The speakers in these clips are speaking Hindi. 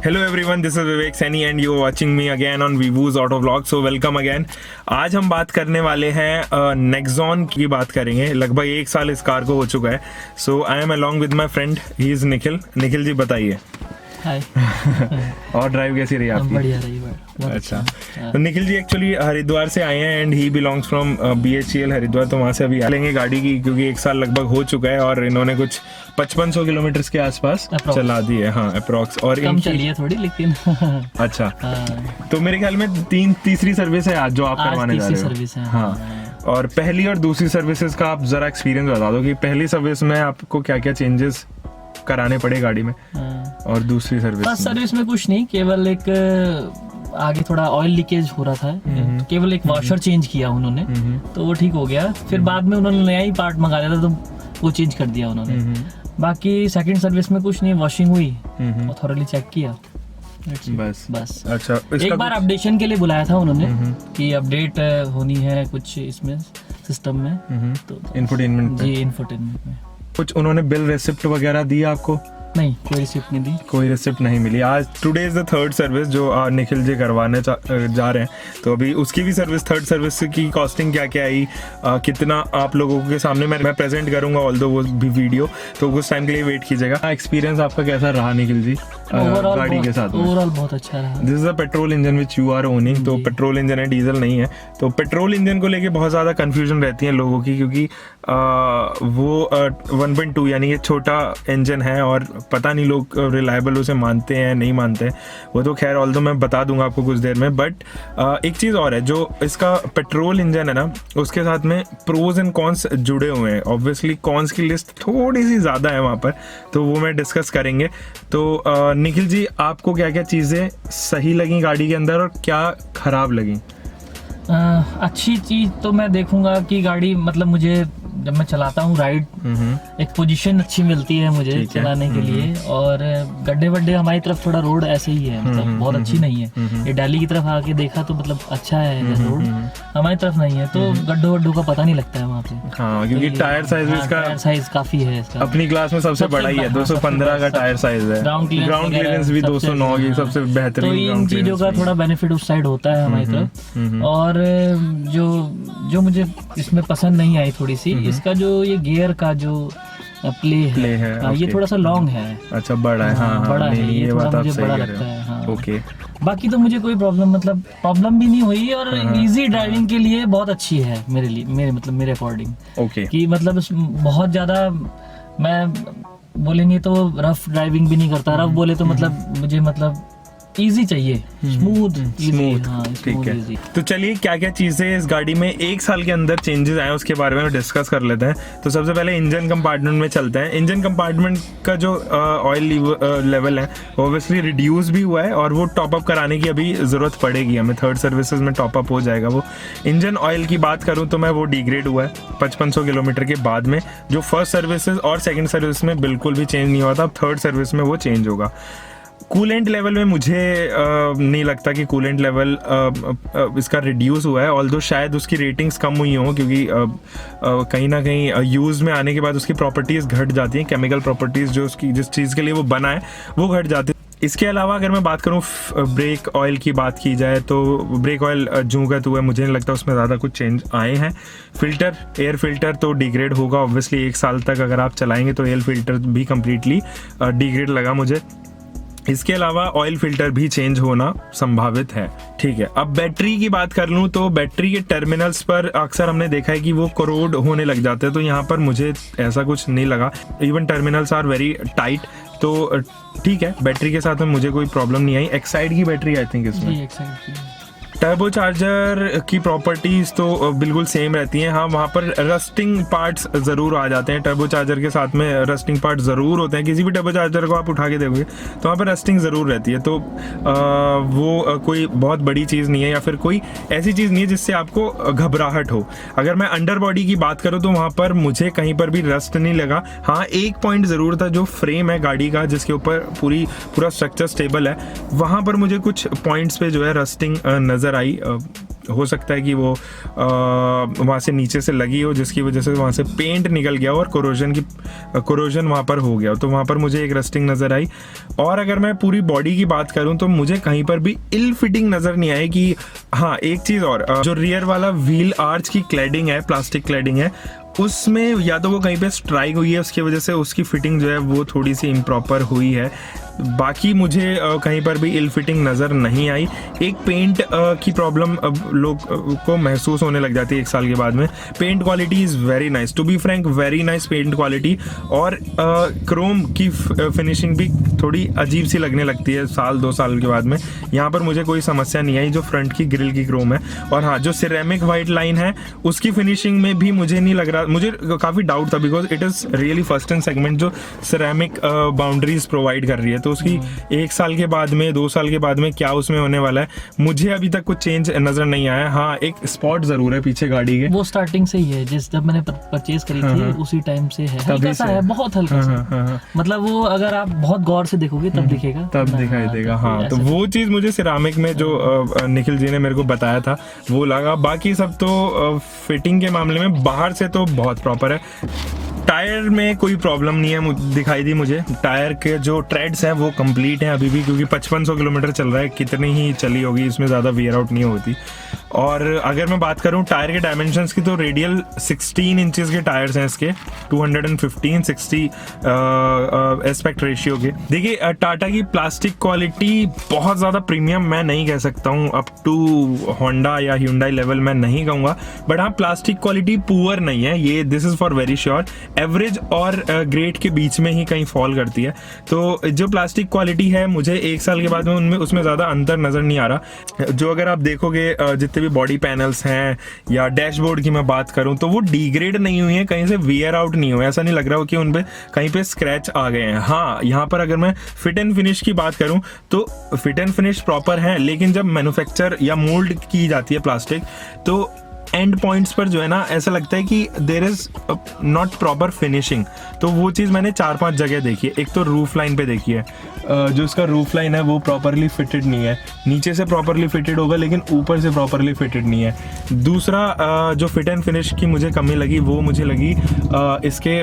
Hello everyone, this is Vivek Saini and you watching me again on Veevooz auto vlog. So welcome again. आज हम बात करने वाले हैं नेक्सॉन की बात करेंगे। लगभग 1 साल इस कार को हो चुका है। So I am along with my friend, he is Nikhil. Nikhil ji बताइए। हाय। और ड्राइव कैसी रही आपकी? बढ़िया रही। अच्छा, तो निखिल जी एक्चुअली हरिद्वार से आए हैं and he belongs from BHEL Haridwar. तो वहाँ से अभी लेंगे गाड़ी की, क्योंकि 1 साल लगभग हो चुका है और इन्होंने कुछ 5500 किलोमीटर के आसपास चला दी है। हाँ, अप्रॉक्स। और कम चली है थोड़ी, लेकिन अच्छा। तो मेरे ख्याल में तीसरी सर्विस है आज जो आप करवाने जा रहे हो। सर्विस है। हाँ, और पहली और दूसरी सर्विसेज का आप जरा एक्सपीरियंस बता दो कि पहली सर्विस में आपको क्या क्या चेंजेस कराने पड़े गाड़ी में और दूसरी सर्विस फर्स्ट सर्विस में कुछ नहीं, केवल एक आगे थोड़ा ऑयल लीकेज हो रहा था, केवल एक वॉशर चेंज किया उन्होंने, तो वो ठीक हो गया। फिर बाद में उन्होंने नया ही पार्ट मंगा दिया था, तो वो चेंज कर दिया उन्होंने। बाकी सेकंड सर्विस में कुछ नहीं, वॉशिंग हुई और थोड़ा चेक किया, बस। अच्छा, एक बार अपडेशन के लिए बुलाया था उन्होंने कि अपडेट होनी है कुछ इसमें सिस्टम में, तो इंफोटेनमेंट जी इंफोटेनमेंट में कुछ उन्होंने बिल रिसिप्ट वगैरह दी आपको? नहीं, कोई रिसिप्ट नहीं दी। कोई रिसिप्ट नहीं मिली। आज today is the third service जो निखिल जी करवाने जा रहे हैं। तो अभी उसकी भी सर्विस, थर्ड सर्विस की कॉस्टिंग क्या क्या आई, कितना आप लोगों के सामने मैं प्रेजेंट करूंगा, ऑल्दो वो भी वीडियो, तो उस टाइम के लिए वेट कीजिएगा। एक्सपीरियंस आपका कैसा रहा निखिल जी गाड़ी के साथ? ओवरऑल बहुत अच्छा रहा। This is a petrol engine which you are owning. तो पेट्रोल इंजन है, डीजल नहीं है। तो पेट्रोल इंजन को लेके बहुत ज़्यादा कंफ्यूजन रहती है लोगों की, क्योंकि वो 1.2 यानी कि छोटा इंजन है और पता नहीं लोग रिलायबल उसे मानते हैं नहीं मानते हैं। वो तो खैर ऑल्दो मैं बता दूंगा आपको कुछ देर में। बट एक चीज़ और है, जो इसका पेट्रोल इंजन है ना, उसके साथ में प्रोज एंड कॉन्स जुड़े हुए हैं। ऑब्वियसली कॉन्स की लिस्ट थोड़ी सी ज़्यादा है वहाँ पर, तो वो मैं डिस्कस करेंगे। तो निखिल जी, आपको क्या क्या चीज़ें सही लगी गाड़ी के अंदर और क्या खराब लगी? अच्छी चीज तो मैं देखूंगा कि गाड़ी, मतलब मुझे जब मैं चलाता हूँ राइड, एक पोजीशन अच्छी मिलती है मुझे चलाने के लिए। और गड्ढे वड्ढे हमारी तरफ थोड़ा रोड ऐसे ही है, मतलब बहुत अच्छी नहीं है। ये दिल्ली की तरफ आके देखा तो मतलब अच्छा है रोड, हमारी तरफ नहीं है, तो गड्ढों वड्ढों का पता नहीं लगता है वहाँ पे। हाँ, क्योंकि टायर साइज काफी है इसका, अपनी क्लास में सबसे बड़ा ही है। 215 का टायर साइज है। ग्राउंड क्लियरेंस भी 209 की सबसे बेहतरीन। तो इन चीजों का थोड़ा बेनिफिट उस साइड होता है हमारी तरफ। और जो मुझे इसमें पसंद नहीं आई थोड़ी सी, इसका जो ये गियर का जो प्ले है, ये थोड़ा सा लॉन्ग है। अच्छा, बड़ा है। हाँ, बड़ा है, ये थोड़ा मुझे बड़ा लगता है। हाँ, ओके। बाकी तो मुझे कोई प्रॉब्लम भी नहीं हुई, और इजी ड्राइविंग के लिए बहुत अच्छी है मेरे अकॉर्डिंग। ओके, कि मतलब बहुत ज्यादा मैं बोलेंगे तो रफ ड्राइविंग भी नहीं करता। रफ बोले तो मुझे इजी चाहिए, स्मूथ। ठीक है। तो चलिए, क्या क्या चीजें इस गाड़ी में 1 साल के अंदर चेंजेस आए उसके बारे में डिस्कस कर लेते हैं। तो सबसे पहले इंजन कंपार्टमेंट में चलते हैं। इंजन कंपार्टमेंट का जो ऑयल लेवल है वो ऑब्वियसली रिड्यूस भी हुआ है, और वो टॉपअप कराने की अभी जरूरत पड़ेगी हमें। थर्ड सर्विसेज में टॉपअप हो जाएगा वो। इंजन ऑयल की बात करूं तो मैं वो डिग्रेड हुआ है 5500 किलोमीटर के बाद में, जो फर्स्ट सर्विसेज और सेकंड सर्विस में बिल्कुल भी चेंज नहीं हुआ था। अब थर्ड सर्विस में वो चेंज होगा। कूलेंट लेवल में मुझे नहीं लगता कि कूलेंट लेवल इसका रिड्यूस हुआ है, ऑल्दो शायद उसकी रेटिंग्स कम हुई हों, क्योंकि कहीं ना कहीं यूज़ में आने के बाद उसकी प्रॉपर्टीज़ घट जाती हैं। केमिकल प्रॉपर्टीज़ जो उसकी जिस चीज़ के लिए वो बना है वो घट जाती है। इसके अलावा अगर मैं बात करूँ ब्रेक ऑयल की बात की जाए, तो ब्रेक ऑयल जूगत हुआ है, मुझे नहीं लगता उसमें ज़्यादा कुछ चेंज आए हैं। फिल्टर, एयर फिल्टर तो डिग्रेड होगा ऑब्वियसली। 1 साल तक अगर आप चलाएंगे तो एयर फिल्टर भी कम्प्लीटली डिग्रेड लगा मुझे। इसके अलावा ऑयल फिल्टर भी चेंज होना संभावित है। ठीक है, अब बैटरी की बात कर लूँ तो बैटरी के टर्मिनल्स पर अक्सर हमने देखा है कि वो करोड होने लग जाते हैं, तो यहाँ पर मुझे ऐसा कुछ नहीं लगा। Even terminals are very tight, तो ठीक है, बैटरी के साथ में मुझे कोई प्रॉब्लम नहीं आई। एक्साइड की बैटरी आई थिंक इसमें। टर्बो चार्जर की प्रॉपर्टीज़ तो बिल्कुल सेम रहती हैं। हाँ, वहाँ पर रस्टिंग पार्ट्स ज़रूर आ जाते हैं। टर्बो चार्जर के साथ में रस्टिंग पार्ट ज़रूर होते हैं। किसी भी टर्बो चार्जर को आप उठा के देखोगे तो वहाँ पर रस्टिंग ज़रूर रहती है। तो वो कोई बहुत बड़ी चीज़ नहीं है, या फिर कोई ऐसी चीज़ नहीं है जिससे आपको घबराहट हो। अगर मैं अंडर बॉडी की बात करूँ तो वहाँ पर मुझे कहीं पर भी रस्ट नहीं लगा। हाँ, एक पॉइंट ज़रूर था, जो फ्रेम है गाड़ी का जिसके ऊपर पूरा स्ट्रक्चर स्टेबल है, वहाँ पर मुझे कुछ पॉइंट्स पे जो है रस्टिंग नज़र आई। हो सकता है कि वो वहाँ से नीचे से लगी हो, जिसकी वजह से वहाँ से पेंट निकल गया और कोरोजन वहाँ पर हो गया, तो वहाँ पर मुझे एक रस्टिंग नज़र आई। और अगर मैं पूरी बॉडी की बात करूँ तो मुझे कहीं पर भी इल फिटिंग नज़र नहीं आई। कि हाँ, एक चीज़ और, जो रियर वाला व्हील आर्च की क्लैडिंग है, प्लास्टिक क्लैडिंग है, उसमें या तो वो कहीं पे स्ट्राइक हुई है, उसकी वजह से उसकी फिटिंग जो है वो थोड़ी सी इम्प्रॉपर हुई है। बाकी मुझे कहीं पर भी इल फिटिंग नज़र नहीं आई। एक पेंट की प्रॉब्लम अब लोग को महसूस होने लग जाती है 1 साल के बाद में। Paint quality is very nice, to be frank very nice paint quality. और क्रोम की फिनिशिंग भी थोड़ी अजीब सी लगने लगती है 1-2 साल के बाद में। यहाँ पर मुझे कोई समस्या नहीं आई जो फ्रंट की ग्रिल की क्रोम है। और हाँ, जो सिरेमिक वाइट लाइन है उसकी फिनिशिंग में भी मुझे नहीं लग रहा, मुझे काफ़ी डाउट था, because it is really first and segment जो सिरेमिक बाउंड्रीज प्रोवाइड कर रही है। तो उसकी 1 साल के बाद में, 2 साल के बाद में क्या उसमें होने वाला है, मुझे अभी तक कुछ चेंज नजर नहीं आया। हाँ, एक स्पॉट जरूर है पीछे गाड़ी के, वो स्टार्टिंग से ही है, जब मैंने परचेज करी थी उसी टाइम से है, हल्का सा है, बहुत हल्का सा। मतलब वो अगर आप बहुत गौर से देखोगे तब दिखेगा, तब दिखाई देगा। हाँ, तो वो चीज मुझे सिरामिक में जो निखिल जी ने मेरे को बताया था वो लगा। बाकी सब तो फिटिंग के मामले में बाहर से तो बहुत प्रॉपर है। टायर में कोई प्रॉब्लम नहीं है दिखाई दी मुझे। टायर के जो ट्रेड्स हैं वो कंप्लीट हैं अभी भी, क्योंकि 5500 किलोमीटर चल रहा है, कितनी ही चली होगी, इसमें ज़्यादा वियर आउट नहीं होती। और अगर मैं बात करूं टायर के डायमेंशंस की, तो रेडियल 16 इंचेस के टायर्स हैं इसके, 215/60 एस्पेक्ट रेशियो के। देखिए, टाटा की प्लास्टिक क्वालिटी बहुत ज़्यादा प्रीमियम मैं नहीं कह सकता हूँ, अप टू होंडा या ह्यूंडई लेवल मैं नहीं कहूँगा, बट हाँ, प्लास्टिक क्वालिटी पुअर नहीं है ये, this is for very sure. Average और ग्रेट के बीच में ही कहीं फॉल करती है। तो जो प्लास्टिक क्वालिटी है, मुझे 1 साल के बाद में उसमें ज़्यादा अंतर नज़र नहीं आ रहा। जो अगर आप देखोगे जितने भी बॉडी पैनल्स हैं या डैशबोर्ड की मैं बात करूं, तो वो डिग्रेड नहीं हुई है, कहीं से वियर आउट नहीं हुआ, ऐसा नहीं लग रहा हो कि उन पे कहीं पे स्क्रैच आ गए हैं। हाँ, यहाँ पर अगर मैं फिट एंड फिनिश की बात करूं तो फिट एंड फिनिश प्रॉपर है, लेकिन जब मैन्युफैक्चर या मोल्ड की जाती है प्लास्टिक, तो एंड पॉइंट्स पर जो है ना, ऐसा लगता है कि there is not proper finishing. तो वो चीज़ मैंने 4-5 जगह देखी है। एक तो रूफ लाइन पे देखी है, जो इसका रूफ लाइन है वो प्रॉपरली फिटेड नहीं है, नीचे से प्रॉपरली फिटेड होगा लेकिन ऊपर से प्रॉपरली फिटेड नहीं है। दूसरा जो फिट एंड फिनिश की मुझे कमी लगी वो मुझे लगी इसके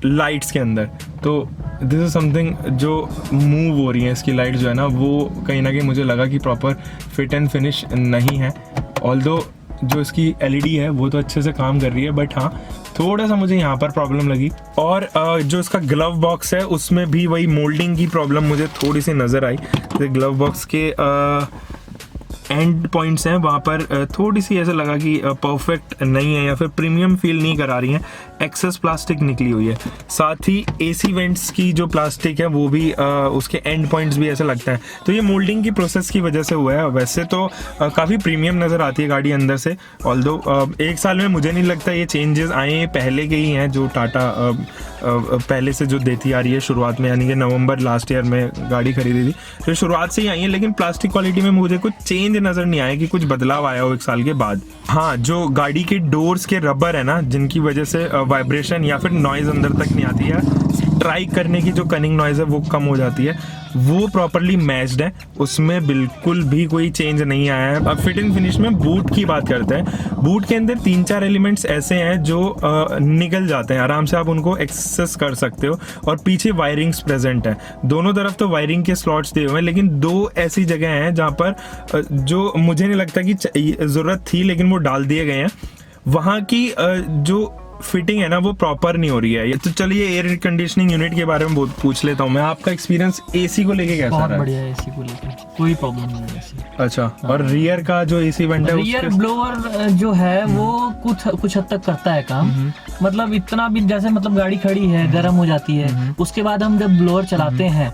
लाइट्स के अंदर। तो दिस इज़ समथिंग जो मूव हो रही है, इसकी लाइट जो है ना, वो कहीं ना कहीं मुझे लगा कि प्रॉपर फिट एंड फिनिश नहीं है। ऑल्दो जो इसकी एलईडी है वो तो अच्छे से काम कर रही है, बट हाँ, थोड़ा सा मुझे यहाँ पर प्रॉब्लम लगी। और जो इसका ग्लव बॉक्स है उसमें भी वही मोल्डिंग की प्रॉब्लम मुझे थोड़ी सी नज़र आई। तो ग्लव बॉक्स के एंड पॉइंट्स हैं वहाँ पर थोड़ी सी ऐसा लगा कि परफेक्ट नहीं है या फिर प्रीमियम फील नहीं करा रही हैं, एक्सेस प्लास्टिक निकली हुई है। साथ ही एसी वेंट्स की जो प्लास्टिक है वो भी उसके एंड पॉइंट्स भी ऐसा लगता है। तो ये मोल्डिंग की प्रोसेस की वजह से हुआ है। वैसे तो काफ़ी प्रीमियम नज़र आती है गाड़ी अंदर से, ऑल्दो 1 साल में मुझे नहीं लगता ये चेंजेस आए, पहले के ही हैं जो टाटा पहले से जो देती आ रही है शुरुआत में, यानी कि नवंबर लास्ट ईयर में गाड़ी खरीदी थी, तो शुरुआत से ही आई है। लेकिन प्लास्टिक क्वालिटी में मुझे कुछ चेंज नज़र नहीं आया कि कुछ बदलाव आया हो 1 साल के बाद। हाँ, जो गाड़ी के डोर्स के रबर है ना, जिनकी वजह से वाइब्रेशन या फिर नॉइज़ अंदर तक नहीं आती है, स्ट्राइक करने की जो कनिंग नॉइज़ है वो कम हो जाती है, वो प्रॉपरली मैच्ड है, उसमें बिल्कुल भी कोई चेंज नहीं आया है। अब फिट एंड फिनिश में बूट की बात करते हैं। बूट के अंदर 3-4 एलिमेंट्स ऐसे हैं जो निकल जाते हैं, आराम से आप उनको एक्सेस कर सकते हो। और पीछे वायरिंग्स प्रेजेंट है, दोनों तरफ तो वायरिंग के स्लॉट्स दिए हुए हैं, लेकिन 2 ऐसी जगह हैं जहाँ पर जो मुझे नहीं लगता कि ज़रूरत थी लेकिन वो डाल दिए गए हैं। वहाँ की जो फिटिंग है ना वो प्रॉपर नहीं हो रही है। तो चलिए एयर कंडीशनिंग यूनिट के बारे में बहुत पूछ लेता हूँ मैं। आपका एक्सपीरियंस एसी को लेके कैसा रहा? बहुत बढ़िया है, एसी को लेके कोई प्रॉब्लम नहीं है एसी। अच्छा, और रियर का जो एसी वेंट है, रियर ब्लोअर जो है वो कुछ हद तक करता है काम। मतलब इतना भी, जैसे मतलब गाड़ी खड़ी है, गर्म हो जाती है, उसके बाद हम जब ब्लोअर चलाते हैं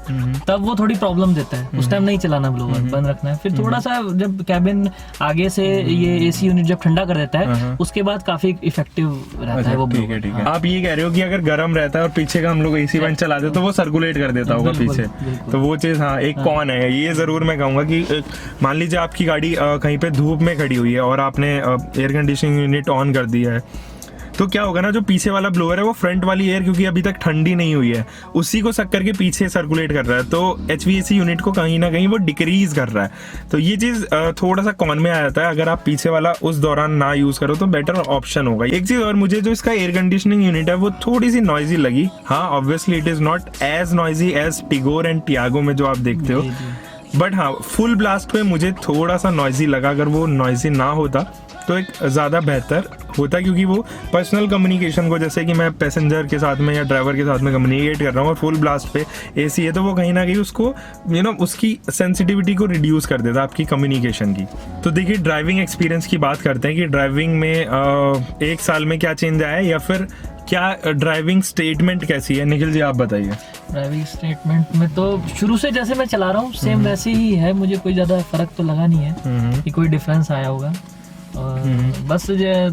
तब वो थोड़ी प्रॉब्लम देता है। उस टाइम नहीं चलाना ब्लोअर, बंद रखना है। फिर थोड़ा सा जब कैबिन आगे से ये एसी यूनिट जब ठंडा कर देता है, उसके बाद काफी इफेक्टिव रहता है वो। ठीक है, ठीक है। आप ये कह रहे हो कि अगर गर्म रहता है और पीछे का हम लोग एसी वेंट चलाते हैं तो वो सर्कुलेट कर देता होगा पीछे, तो वो चीज़ हाँ एक कौन है, ये ज़रूर मैं कहूँगा कि मान लीजिए आपकी गाड़ी कहीं पे धूप में खड़ी हुई है और आपने एयर कंडीशनिंग यूनिट ऑन कर दिया है, तो क्या होगा ना, जो पीछे वाला ब्लोअर है वो फ्रंट वाली एयर क्योंकि अभी तक ठंडी नहीं हुई है उसी को सक करके पीछे सर्कुलेट कर रहा है, तो HVAC यूनिट को कहीं ना कहीं वो डिक्रीज कर रहा है। तो ये चीज़ थोड़ा सा कॉन में आ जाता है। अगर आप पीछे वाला उस दौरान ना यूज़ करो तो बेटर ऑप्शन होगा। एक चीज़ और, मुझे जो इसका एयर कंडीशनिंग यूनिट है वो थोड़ी सी नॉइजी लगी। हाँ, obviously it is not as noisy as Tigor and Tiago में जो आप देखते हो, बट हाँ फुल ब्लास्ट पे मुझे थोड़ा सा नॉइजी लगा। अगर वो नॉइजी ना होता तो एक ज़्यादा बेहतर होता, क्योंकि वो पर्सनल कम्युनिकेशन को, जैसे कि मैं पैसेंजर के साथ में या ड्राइवर के साथ में कम्युनिकेट कर रहा हूँ और फुल ब्लास्ट पे AC है, तो वो कहीं ना कहीं उसको उसकी सेंसिटिविटी को रिड्यूस कर देता आपकी कम्युनिकेशन की। तो देखिए ड्राइविंग एक्सपीरियंस की बात करते हैं कि ड्राइविंग में 1 साल में क्या चेंज आया है या फिर क्या ड्राइविंग स्टेटमेंट कैसी है। निखिल जी आप बताइए। ड्राइविंग स्टेटमेंट में तो शुरू से जैसे मैं चला रहा हूँ सेम वैसे ही है, मुझे कोई ज़्यादा फर्क तो लगा नहीं है कि कोई डिफरेंस आया होगा। और बस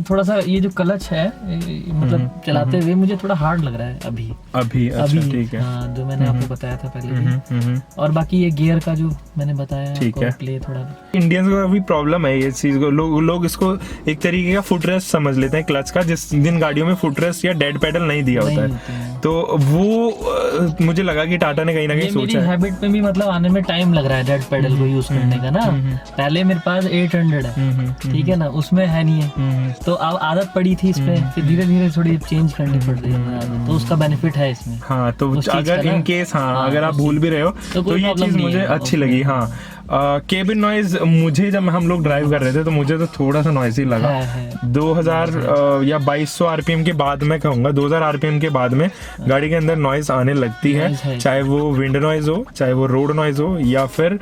थोड़ा सा ये जो क्लच है मतलब चलाते हुए मुझे थोड़ा हार्ड लग रहा है अभी। अच्छा, ठीक है। हाँ, जो मैंने आपको बताया था पहले भी। और बाकी ये गियर का जो मैंने बताया ठीक है, प्ले थोड़ा इंडियंस को अभी प्रॉब्लम है ये चीज को, लोग इसको एक तरीके का फुट रेस्ट समझ लेते हैं क्लच का, जिस दिन गाड़ियों में फुट रेस्ट या डेड पेडल नहीं दिया होता है। तो वो मुझे लगा कि टाटा ने कहीं ना कहीं सोचा है। हैबिट में भी मतलब आने में टाइम लग रहा है डेड पेडल को यूज करने का ना। पहले मेरे पास 800 है, ठीक है ना, उसमें है नहीं है, तो अब आदत पड़ी थी इस पे, फिर धीरे धीरे थोड़ी चेंज करनी पड़ रही है, तो उसका बेनिफिट है इसमें। हाँ, तो अगर इन केस अगर आप भूल भी रहे हो तो ये चीज मुझे अच्छी लगी। हाँ, केबिन नॉइज मुझे जब हम लोग ड्राइव कर रहे थे तो मुझे तो थोड़ा सा नॉइजी लगा। 2000 या 2200 RPM के बाद, मैं कहूँगा 2000 RPM के बाद में गाड़ी के अंदर नॉइज आने लगती है, चाहे वो विंड नॉइज हो, चाहे वो रोड नॉइज हो या फिर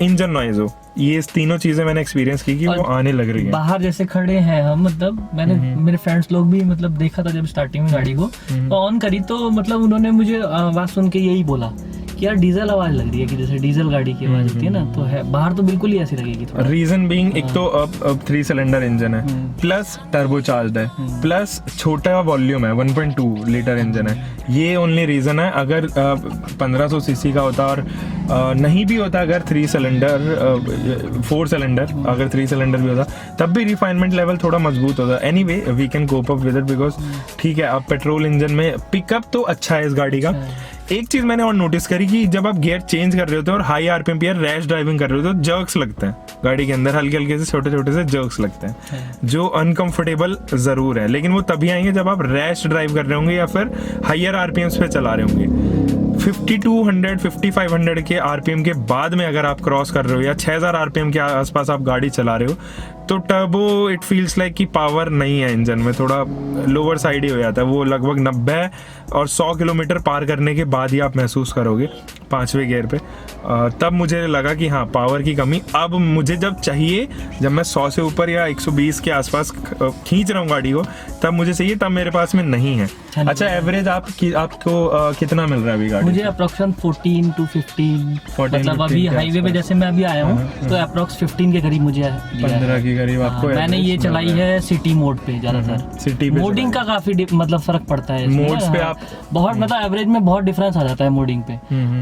इंजन नॉइज हो। ये तीनों चीजें मैंने एक्सपीरियंस की कि वो आने लग रही है। बाहर जैसे खड़े हैं हम, मतलब मैंने मेरे फ्रेंड्स लोग भी मतलब देखा था जब स्टार्टिंग में गाड़ी को ऑन करी तो मतलब उन्होंने मुझे आवाज सुन के यही बोला कि यार डीजल आवाज लग रही है, कि जैसे डीजल गाड़ी की आवाज होती है ना, तो है बाहर तो बिल्कुल ही ऐसी लगेगी। रीजन बीइंग एक तो अब 3 सिलेंडर इंजन है, प्लस टर्बो चार्ज्ड है, प्लस छोटा वॉल्यूम है, 1.2 लीटर इंजन है। ये ओनली रीजन है। अगर 1500 सीसी का होता और नहीं भी होता, अगर 3 सिलेंडर 4 सिलेंडर, अगर 3 सिलेंडर भी होता तब भी रिफाइनमेंट लेवल थोड़ा मजबूत होता। Anyway we can cope up with it because ठीक है, अब पेट्रोल इंजन में पिकअप तो अच्छा है इस गाड़ी का। एक चीज मैंने और नोटिस करी कि जब आप गियर चेंज कर रहे होते हो और हाई RPM पे या रैश ड्राइविंग कर रहे हो तो जर्क्स लगते हैं गाड़ी के अंदर, हल्के हल्के से छोटे छोटे से जर्क्स लगते हैं जो अनकंफर्टेबल जरूर है, लेकिन वो तभी आएंगे जब आप रैश ड्राइव कर रहे होंगे या फिर हायर RPMs पे चला रहे होंगे। 5200 5500 के RPM के बाद में अगर आप क्रॉस कर रहे हो या 6000 RPM के आसपास आप गाड़ी चला रहे हो तो टर्बो इट फील्स लाइक कि पावर नहीं है इंजन में, थोड़ा लोअर साइड ही हो जाता है। वो लगभग 90 और 100 किलोमीटर पार करने के बाद ही आप महसूस करोगे 5वें गियर पे। तब मुझे लगा कि हाँ, पावर की कमी अब मुझे जब चाहिए, जब मैं 100 से ऊपर या 120 के आसपास खींच रहा हूँ गाड़ी को, तब मुझे चाहिए, तब मेरे पास में नहीं है। अच्छा, एवरेज आपको कितना मिल रहा है अभी गाड़ी? मुझे अप्रोक्स 14 to 15, मतलब अभी हाईवे पे जैसे मैं अभी आया हूँ तो अप्रोक्स 15 के करीब मुझे 15 के करीब आपको। मैंने ये चलाई है सिटी मोड पे ज्यादातर। सिटी पे मोडिंग का काफी मतलब फर्क पड़ता है मोड्स पे। आप बहुत मतलब एवरेज में बहुत डिफरेंस आ जाता है मोडिंग पे।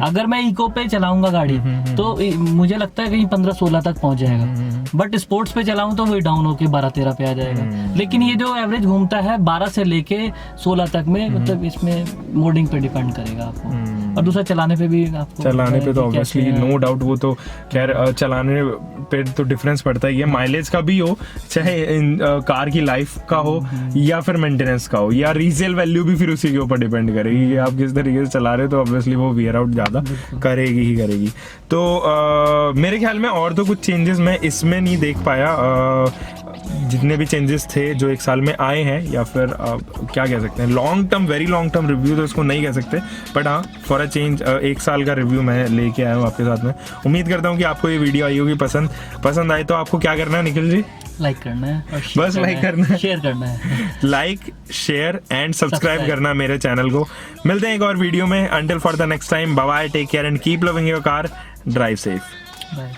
अगर मैं इको पे चलाऊंगा गाड़ी तो मुझे लगता है कहीं 15-16 तक पहुंच जाएगा, बट स्पोर्ट्स पे चलाऊं तो वही डाउन होके 12-13 पे आ जाएगा। लेकिन ये जो एवरेज घूमता है 12 से लेके 16 तक में, मतलब इसमें मोडिंग पे डिपेंड करेगा आपको, और दूसरा चलाने पे भी आपको, चलाने पे तो ऑब्वियसली नो डाउट, वो तो खैर चलाने पे तो डिफरेंस पड़ता ही है। माइलेज का भी हो, चाहे कार की लाइफ का हो या फिर मेंटेनेंस का हो, या रीसेल वैल्यू भी फिर उसी के ऊपर डिपेंड करेगी कि आप किस तरीके से चला रहे हो, तो ऑब्वियसली वो वियर आउट ज़्यादा करेगी ही करेगी। तो मेरे ख्याल में और तो कुछ चेंजेस मैं इसमें नहीं देख पाया। जितने भी चेंजेस थे जो 1 साल में आए हैं, या फिर क्या कह सकते हैं, long term, very long term review तो इसको नहीं कह सकते, बट हाँ फॉर अ चेंज 1 साल का रिव्यू मैं लेके आया हूँ आपके साथ में। उम्मीद करता हूँ कि आपको ये वीडियो आई होगी पसंद आए तो आपको क्या करना है निखिल जी? लाइक करना है, बस लाइक करना है, शेयर करना है, लाइक शेयर एंड सब्सक्राइब करना मेरे चैनल को। मिलते हैं एक और वीडियो में। Until for the next time, bye bye, take care and keep loving your car, drive safe, bye.